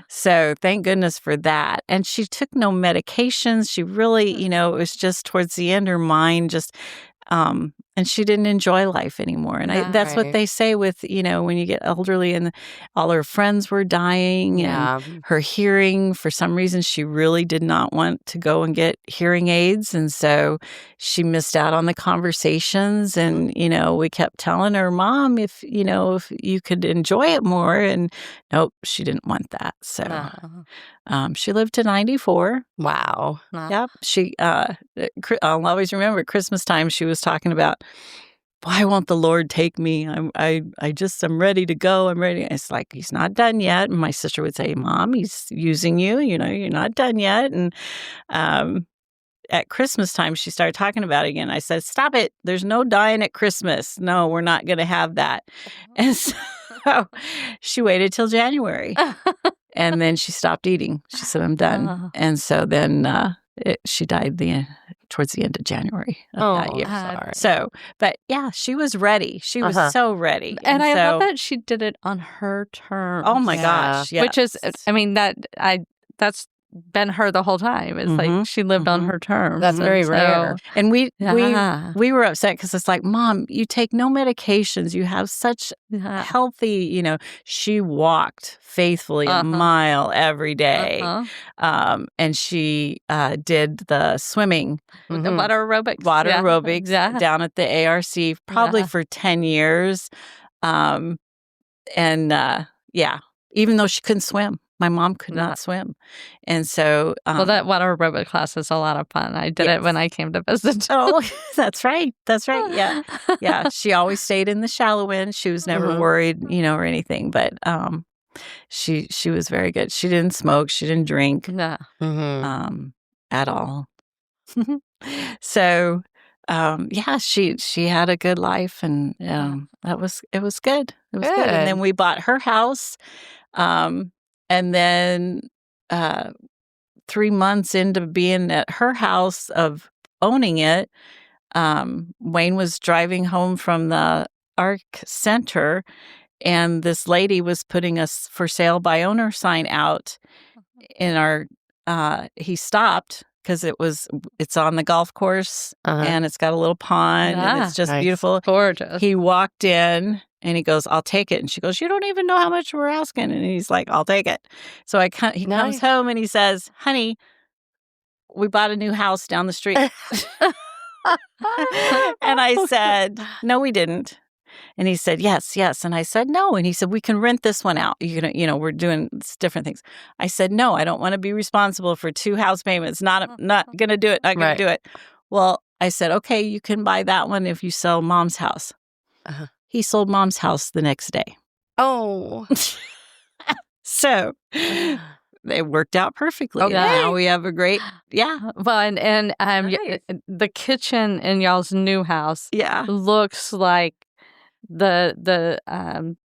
So thank goodness for that. And she took no medications. She really, it was just towards the end, her mind just, and she didn't enjoy life anymore. And that's what they say with, when you get elderly and all her friends were dying and her hearing, for some reason, she really did not want to go and get hearing aids. And so she missed out on the conversations. And, we kept telling her, Mom, if you could enjoy it more. And nope, she didn't want that. So she lived to 94. Wow. Yep. I'll always remember Christmas time, she was talking about, why won't the Lord take me? I'm ready to go. I'm ready. It's like, he's not done yet. And my sister would say, Mom, he's using you. You're not done yet. And at Christmas time, she started talking about it again. I said, stop it. There's no dying at Christmas. No, we're not going to have that. And so she waited till January. And then she stopped eating. She said, I'm done. And so then she died towards the end of January of that year. Sorry. So, but yeah, she was ready. She was so ready. And I love that she did it on her terms. Oh my gosh. Yes. Which is, that's been her the whole time. It's like she lived on her terms. That's very rare. And we were upset because it's like, Mom, you take no medications. You have such healthy, she walked faithfully a mile every day. And she did the swimming. The water aerobics. Aerobics down at the ARC probably for 10 years. Even though she couldn't swim. My mom could not swim. And so... that water aerobic class is a lot of fun. I did it when I came to visit. Oh, that's right. That's right. Yeah. Yeah. She always stayed in the shallow end. She was never worried, or anything. But she was very good. She didn't smoke. She didn't drink at all. So... she had a good life, and it was good. It was good. And then we bought her house, and then 3 months into being at her house of owning it, Wayne was driving home from the ARC Center, and this lady was putting a for sale by owner sign out in our. He stopped. Because it's on the golf course and it's got a little pond and it's just beautiful. Gorgeous. He walked in and he goes, I'll take it. And she goes, you don't even know how much we're asking. And he's like, I'll take it. So he comes home and he says, honey, we bought a new house down the street. And I said, no, we didn't. And he said, yes. And I said, no. And he said, we can rent this one out. We're doing different things. I said, no, I don't want to be responsible for 2 house payments. Not going to do it. Not going to do it. Well, I said, okay, you can buy that one if you sell Mom's house. He sold Mom's house the next day. Oh. So it worked out perfectly. Okay. Now we have a great, Well, and the kitchen in y'all's new house looks like the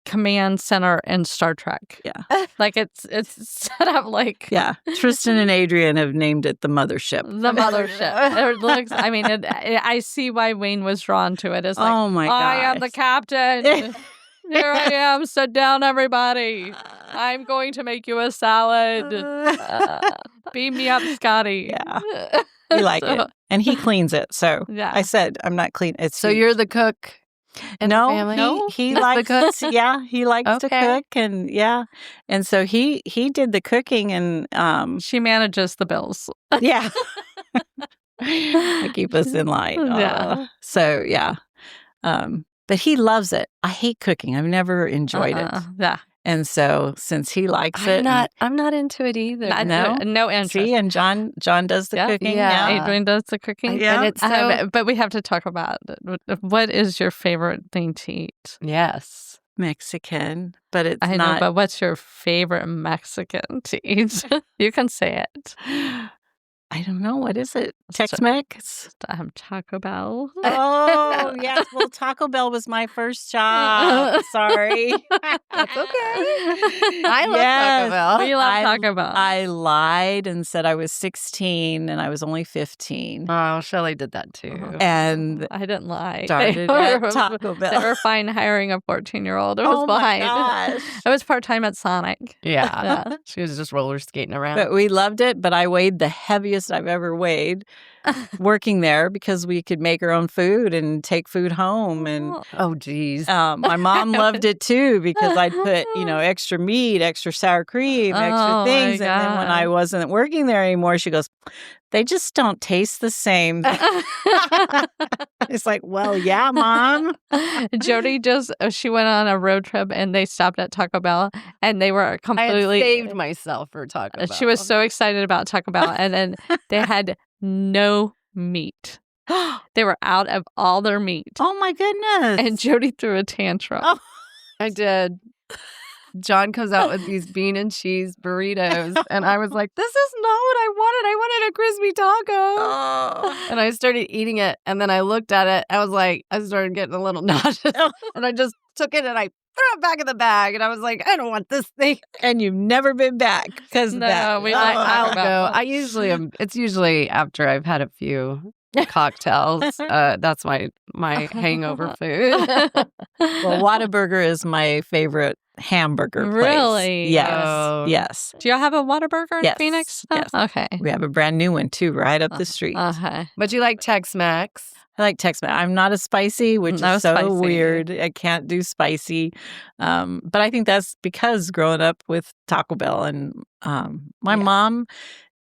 command center in Star Trek. Yeah. Like it's set up like... Yeah. Tristan and Adrian have named it the mothership. The mothership. It looks... I see why Wayne was drawn to it. It's like, oh my gosh. I am the captain. Here I am. Sit down, everybody. I'm going to make you a salad. Beam me up, Scotty. Yeah. We like it. And he cleans it. So I said, I'm not clean. So you're the cook in the family? No, he likes the cook. Yeah, he likes to cook, and and so he did the cooking, and she manages the bills. Yeah, I keep us in line. Yeah. So but he loves it. I hate cooking. I've never enjoyed it. Yeah. And so since he likes it, I'm not into it either. No interest. See, and John does the cooking. Yeah. Adrian does the cooking. Yeah. And it's but we have to talk about what is your favorite thing to eat? Yes. Mexican, but it's I not. know, but what's your favorite Mexican to eat? You can say it. I don't know. What is it? Tex-Mex? Taco Bell. Oh, yes. Well, Taco Bell was my first job. Sorry. That's okay. I love Taco Bell. We love Taco Bell. I lied and said I was 16 and I was only 15. Oh, Shelley did that too. And I didn't lie. Started at Taco Bell. They were fine hiring a 14-year-old. It was my fine. gosh. I was part-time at Sonic. Yeah. She was just roller skating around. But we loved it. But I weighed the heaviest I've ever weighed working there because we could make our own food and take food home. And oh, geez. My mom loved it too because I'd put, extra meat, extra sour cream, extra things. And then when I wasn't working there anymore, she goes, they just don't taste the same. It's like, well, yeah, Mom. Jody she went on a road trip and they stopped at Taco Bell and they were completely. I had saved myself for Taco Bell. She was so excited about Taco Bell and then they had no meat. They were out of all their meat. Oh, my goodness. And Jody threw a tantrum. Oh, I did. John comes out with these bean and cheese burritos. And I was like, this is not what I wanted. I wanted a crispy taco. Oh. And I started eating it. And then I looked at it. I was like, I started getting a little nauseous. And I just took it and I threw it back in the bag. And I was like, I don't want this thing. And you've never been back because of that. I'll go. I usually am. It's usually after I've had a few cocktails. That's my hangover food. Well, Whataburger is my favorite hamburger place. Really? Yes. Oh. Yes. Do y'all have a Whataburger in Yes. Phoenix? Yes. Okay. We have a brand new one too, right up the street. Okay. But you like Tex-Mex? I like Tex-Mex. I'm not a spicy, which No is so spicy. weird. I can't do spicy. But I think that's because growing up with Taco Bell and my mom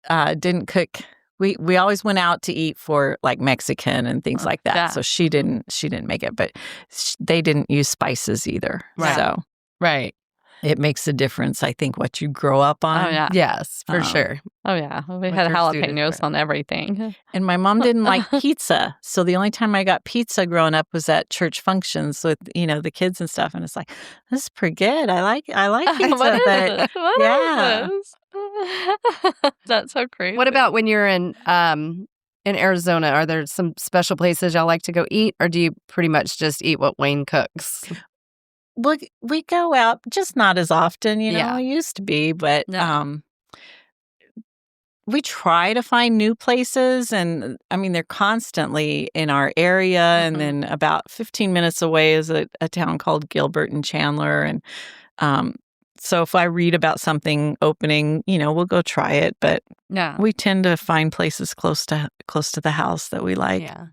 didn't cook. We always went out to eat for like Mexican and things like that. Yeah. So she didn't make it, but they didn't use spices either. Right. So Right. it makes a difference, I think, what you grow up on. Oh, yeah. Yes, for sure. Oh, yeah. We What had your food is jalapenos for. on everything. And my mom didn't like pizza. So the only time I got pizza growing up was at church functions with, the kids and stuff. And it's like, this is pretty good. I like pizza. What is but this? What yeah. is this? That's so crazy. What about when you're in Arizona? Are there some special places y'all like to go eat, or do you pretty much just eat what Wayne cooks? We go out, just not as often, Yeah. It used to be, but Yeah. we try to find new places. And I mean, they're constantly in our area. And then about 15 minutes away is a town called Gilbert and Chandler. And so if I read about something opening, we'll go try it. But Yeah. we tend to find places close to the house that we like. Yeah.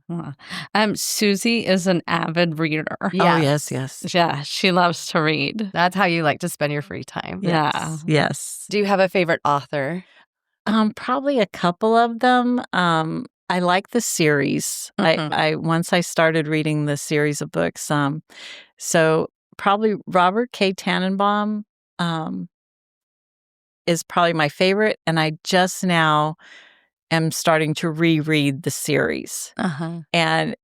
Susie is an avid reader. Oh, yes. Yeah, she loves to read. That's how you like to spend your free time. Yeah. Yes. Do you have a favorite author? Probably a couple of them. I like the series. I once I started reading the series of books. So probably Robert K. Tannenbaum is probably my favorite, and I just now am starting to reread the series. And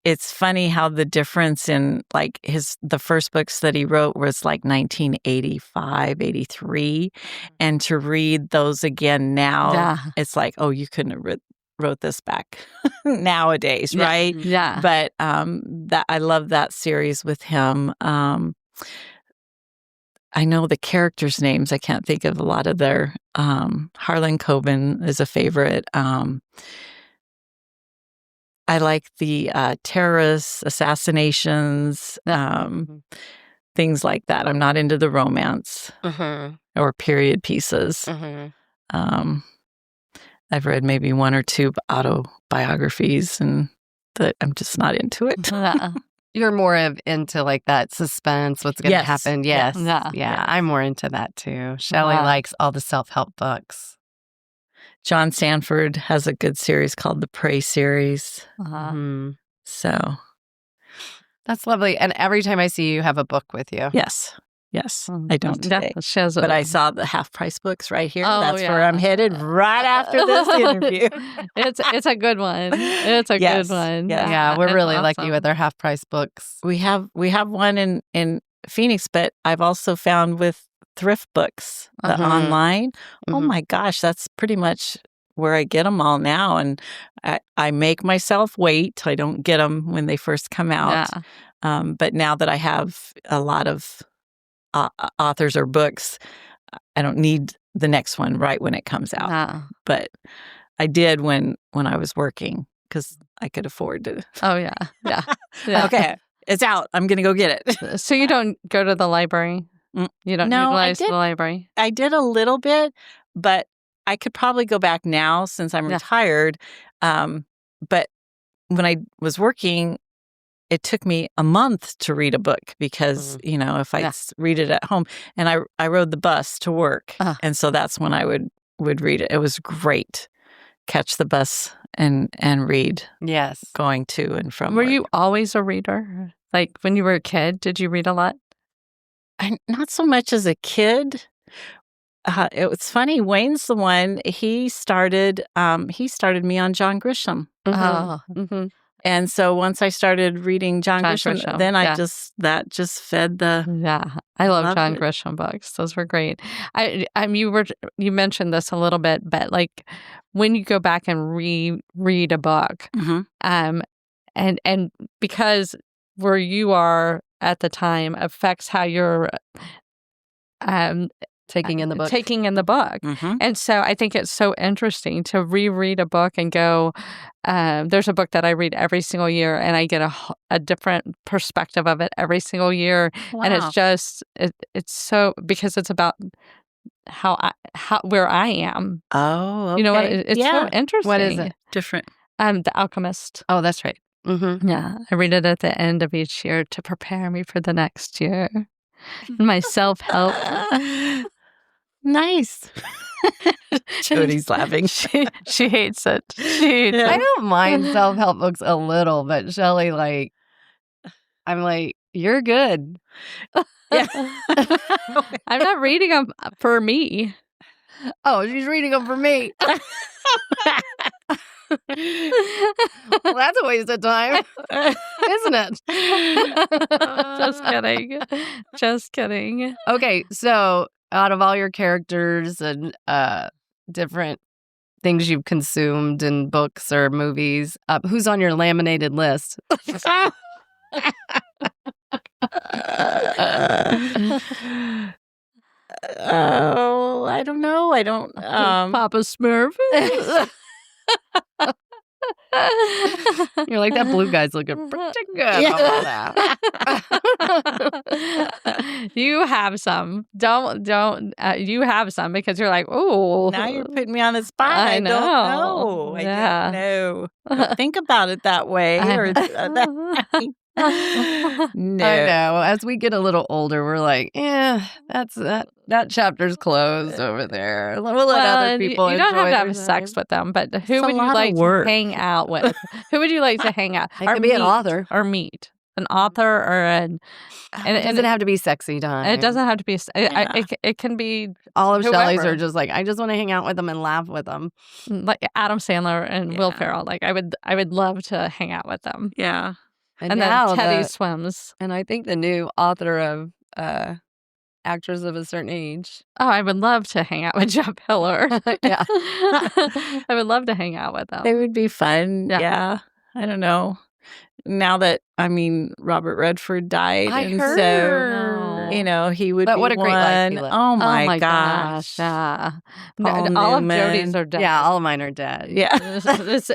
it's funny how the difference in like the first books that he wrote was like 1985, 83. And to read those again now, it's like, oh, you couldn't have wrote this back nowadays, right? Yeah. But that I love that series with him. I know the characters' names. I can't think of a lot of their. Harlan Coben is a favorite. I like the terrorist assassinations. things like that. I'm not into the romance or period pieces. I've read maybe 1 or 2 autobiographies, and that I'm just not into it. You're more into like that suspense, what's going to happen. Yes. Yeah. I'm more into that too. Shelley likes all the self-help books. John Sanford has a good series called the Prey series. So that's lovely. And every time I see you, you have a book with you. Yes. I don't today. But I saw the half-price books right here. That's where I'm headed right after this interview. It's a good one. It's a good one. Yeah, we're really lucky with our half-price books. We have one in Phoenix, but I've also found with thrift books online. Oh my gosh, that's pretty much where I get them all now. And I make myself wait. I don't get them when they first come out. But now that I have a lot of authors or books, I don't need the next one right when it comes out. But I did when I was working because I could afford to. Oh, yeah. Okay, it's out. I'm going to go get it. So you don't go to the library? You don't utilize the library? I did a little bit, but I could probably go back now since I'm retired. But when I was working, it took me a month to read a book because, if I read it at home, and I rode the bus to work. And so that's when I would read it. It was great. Catch the bus and read. Yes. Going to and from Were work. you always a reader? Like when you were a kid, did you read a lot? Not so much as a kid. It was funny. Wayne's the one, he started me on John Grisham. And so once I stared reading John Grisham, then that just fed the. Yeah, I love John Grisham books. Those were great. You mentioned this a little bit, but like when you go back and reread a book, and because where you are at the time affects how you're taking in the book. And so I think it's so interesting to reread a book and go, there's a book that I read every single year and I get a different perspective of it every single year. Wow. And it's just, it's so, because it's about where I am. Oh, okay. You know what? It's so interesting. What is it? Different. The Alchemist. Oh, that's right. Yeah. I read it at the end of each year to prepare me for the next year. My self-help. Nice. Jody's laughing. She hates it. I don't mind self-help books a little, but Shelley, I'm like, you're good. Yeah. I'm not reading them for me. Oh, she's reading them for me. Well, that's a waste of time, isn't it? Just kidding. Okay, so out of all your characters and different things you've consumed in books or movies, who's on your laminated list? Oh, I don't know. I don't. Papa Smurf. You're like, that blue guy's looking pretty good. Yeah. You have some. Don't. You have some because you're like, oh. Now you're putting me on the spot. I know. Don't know. I don't know. Don't think about it that way. No. I know. As we get a little older, we're like, that chapter's closed over there. We'll let other people You don't have to have their sex with them, but who It's would a you lot of like to work. hang out with? Who would you like to hang out? It could be an author. Or meet. An author or an... And it doesn't have to be sexy time. It doesn't have to be... It can be... All of whoever. Shelley's are just like, I just want to hang out with them and laugh with them. Like Adam Sandler and Will Ferrell. Like I would love to hang out with them. Yeah. And then Teddy swims. And I think the new author of Actors of a Certain Age. Oh, I would love to hang out with Jeff Hiller. Yeah. I would love to hang out with them. They would be fun. Yeah. Yeah. I don't know. Now that, Robert Redford died. I and heard. So, he would But be what a great life he one. lived. Oh my gosh. Yeah. Paul All of Newman. Jody's are dead. Yeah, all of mine are dead. Yeah. It's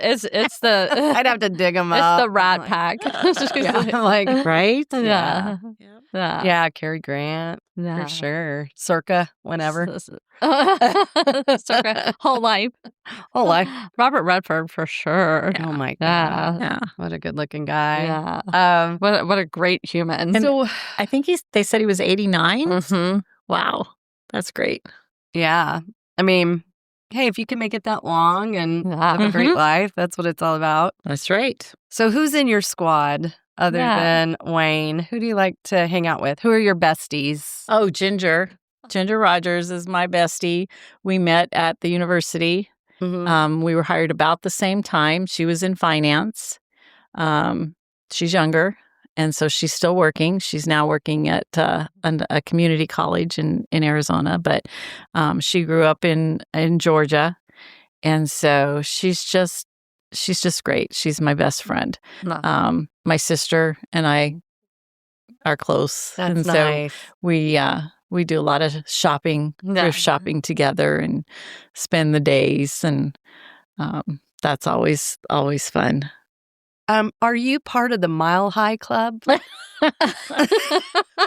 the I'd have to dig them it's up. the Rat Pack. Yeah, I'm like, Right? Yeah. Yep. Yeah, Cary Grant. For sure. Circa, whenever. Circa, whole life. Whole life. Robert Redford, for sure. Oh, my God. Yeah. What a good-looking guy. Yeah. What a great human. And So, I think they said he was 89. Mhm. Wow. That's great. yeah. I mean, hey, if you can make it that long and live a great life, that's what it's all about. That's right. So who's in your squad other than Wayne? Who do you like to hang out with? Who are your besties? Oh, Ginger. Ginger Rogers is my bestie. We met at the university. We were hired about the same time. She was in finance. She's younger, and so she's still working. She's now working at a community college in Arizona, but she grew up in Georgia, and so she's just great. She's my best friend. My sister and I are close. That's and nice. So we do a lot of shopping, thrift shopping together, and spend the days, and that's always fun. Are you part of the Mile High Club?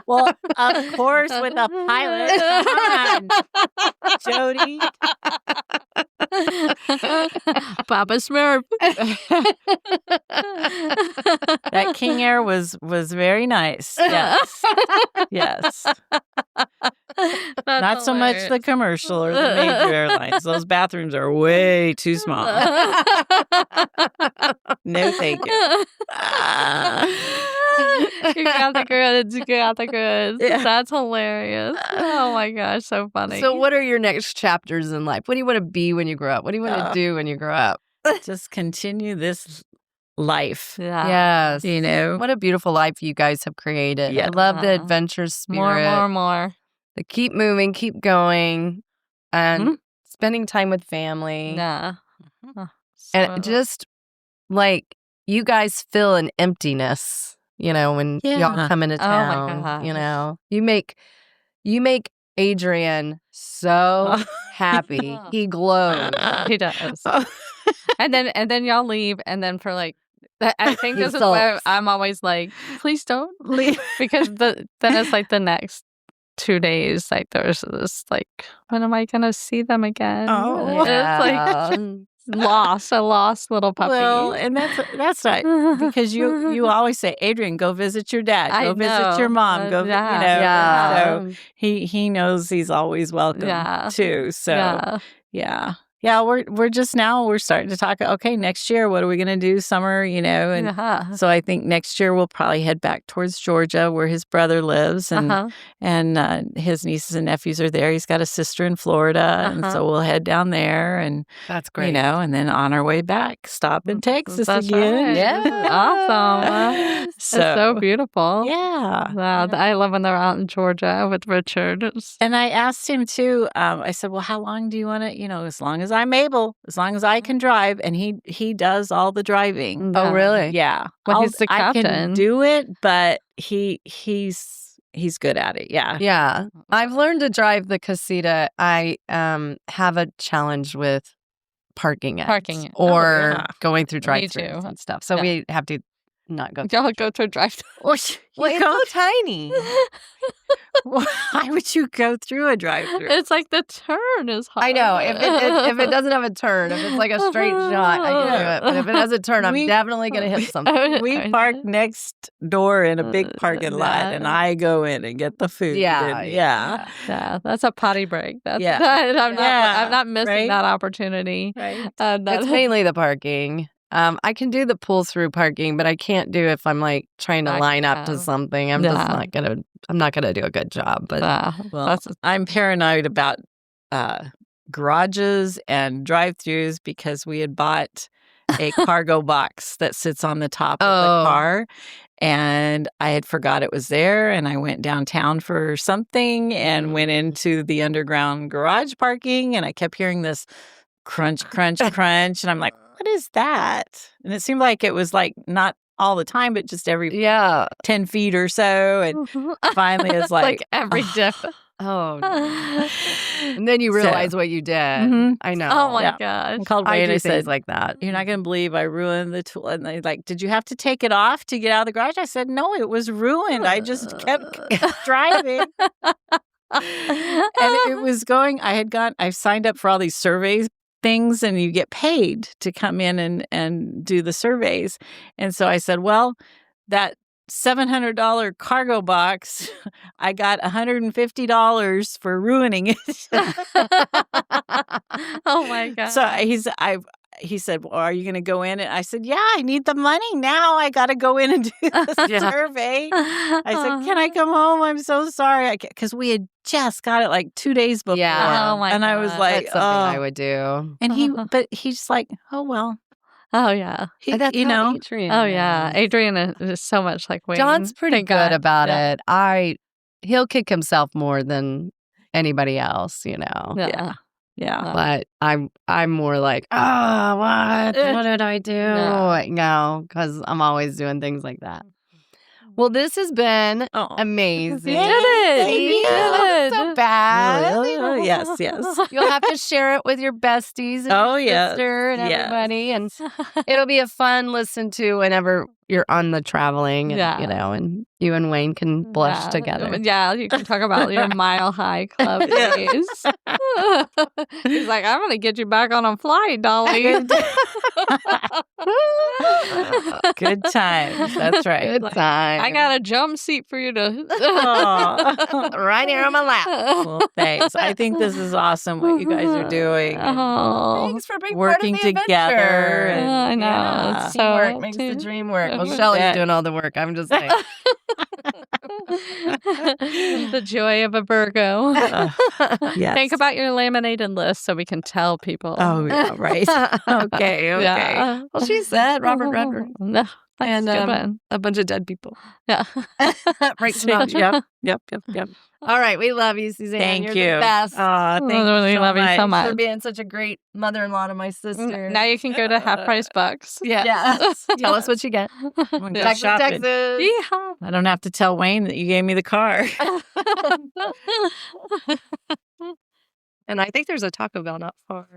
Well, of course, with a pilot. Come on, Jody. Papa Smurf. That King Air was very nice. Yes. Yes. Not so much the commercial or the major airlines. Those bathrooms are way too small. No, thank you. You got the goods. You got the goods. Yeah. That's hilarious. Oh my gosh, so funny. So what are your next chapters in life? What do you want to be when you grow up? What do you want to do when you grow up? Just continue this life. Yeah. Yes. You know? What a beautiful life you guys have created. Yeah. I love the adventure spirit. More. The keep moving, keep going, and spending time with family. Yeah. And just like you guys fill an emptiness, when y'all come into town. my gosh. You make Adrian so happy. He glows. He does. And then y'all leave, and then for like, I think this is why I'm always like, please don't leave, because then it's like the next 2 days, like there's this like, when am I gonna see them again? Oh, yeah. It's like a lost little puppy. Well, and that's right, because you always say, Adrian, go visit your dad, go visit your mom, go so he knows he's always welcome too. So yeah, we're just now we're starting to talk. Okay, next year, what are we going to do? Summer, and so I think next year we'll probably head back towards Georgia, where his brother lives, and his nieces and nephews are there. He's got a sister in Florida, and so we'll head down there, and that's great. And then on our way back, stop in Texas again. Right. Yeah, awesome. It's so beautiful. Yeah, wow. I love when they're out in Georgia with Richard. And I asked him too. I said, "Well, how long do you want to? As long as I'm able, as long as I can drive," and he does all the driving. Oh, really? Yeah. Well, he's the captain. I can do it, but he's good at it. Yeah. Yeah. I've learned to drive the casita. I have a challenge with parking it or going through drive-thrus and stuff. So we have to not go. Y'all go through a drive-thru. Well, it's so tiny. Why would you go through a drive-thru? It's like the turn is hard. I know. If it doesn't have a turn, if it's like a straight shot, I can do it. But if it has a turn, I'm definitely going to hit something. We park next door in a big parking lot, and I go in and get the food. Yeah. That's a potty break. I'm not missing that opportunity. Right. It's mainly the parking. I can do the pull through parking, but I can't do if I'm like trying to line up to something. I'm not gonna do a good job. But I'm paranoid about garages and drive-thrus because we had bought a cargo box that sits on the top of the car, and I had forgot it was there, and I went downtown for something and went into the underground garage parking, and I kept hearing this crunch, crunch, crunch, and I'm like, what is that? And it seemed like it was like not all the time, but just every 10 feet or so. And finally it's like every dip. Oh, no. And then you realize what you did. I know. Oh my Yeah. gosh. I called I Ray do and I things said, like that. "You're not going to believe I ruined the tool." And they like, "Did you have to take it off to get out of the garage?" I said, "No, it was ruined. I just kept driving." And it was going, I signed up for all these surveys things, and you get paid to come in and do the surveys. And so I said, well, that $700 cargo box, I got $150 for ruining it. Oh my god. So he said, well, are you going to go in? And I said, yeah, I need the money now. I got to go in and do the survey. I said, can I come home? I'm so sorry. Because we had just got it like 2 days before. Yeah. Oh my and I was God. like, That's something I would do. And but he's like, oh, well. Oh yeah. That's you how know. Adrian Oh yeah. is. Adrian is so much like Wayne. John's pretty Thank good God. about Yeah. it. He'll kick himself more than anybody else, you know. Yeah. Yeah. But I'm more like, oh, what did I do? No, because I'm always doing things like that. Well, this has been amazing. You did it. See? You did it. So bad. Oh, yes. You'll have to share it with your besties and your sister and everybody. And it'll be a fun listen to whenever you're on the traveling. And, you know, and you and Wayne can blush together. Yeah, you can talk about your Mile High Club days. He's like, I'm going to get you back on a flight, Dolly. Good times. That's right. Good time. I got a jump seat for you to. Right here on my lap. Well, thanks. I think this is awesome what you guys are doing. Thanks for being working part of the together. adventure. I know. Yeah. It's Teamwork makes the dream work. Well, Shelly's doing all the work. I'm just saying. The joy of a Virgo. Yes. Think about your laminated list so we can tell people. Oh, yeah, right. Okay. Yeah. Well, she said Robert Redford. No, that's And a good one. a bunch of dead people. Yeah. Right. Yep. Yep. All right. We love you, Suzanne. Thank You're you. the best. Thank We you love you so much. For being such a great mother-in-law to my sister. Now you can go to Half Price Bucks. Yes. Tell us what you get. I'm gonna go Texas, shopping. Texas. Yeehaw. I don't have to tell Wayne that you gave me the car. And I think there's a Taco Bell not far.